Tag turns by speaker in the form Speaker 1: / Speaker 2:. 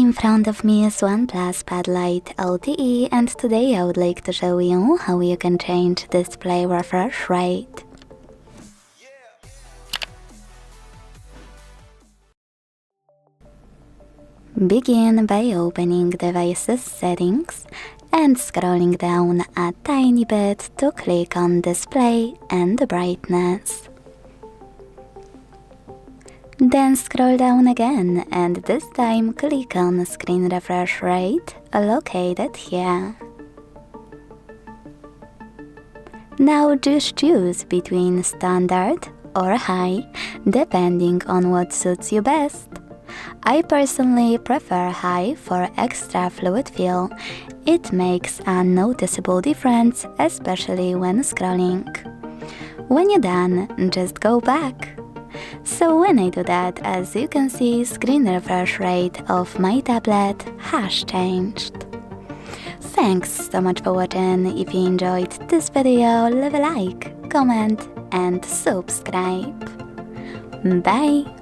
Speaker 1: In front of me is OnePlus Pad Lite LTE, and today I would like to show you how you can change display refresh rate. Begin by opening devices settings and scrolling down a tiny bit to click on display and brightness. Then scroll down again and this time click on screen refresh rate located here. Now just choose between standard or high depending on what suits you best. I personally prefer high for extra fluid feel. It makes a noticeable difference, especially when scrolling. When you're done, just go back. So when I do that, as you can see, screen refresh rate of my tablet has changed. Thanks so much for watching. If you enjoyed this video, leave a like, comment and subscribe. Bye!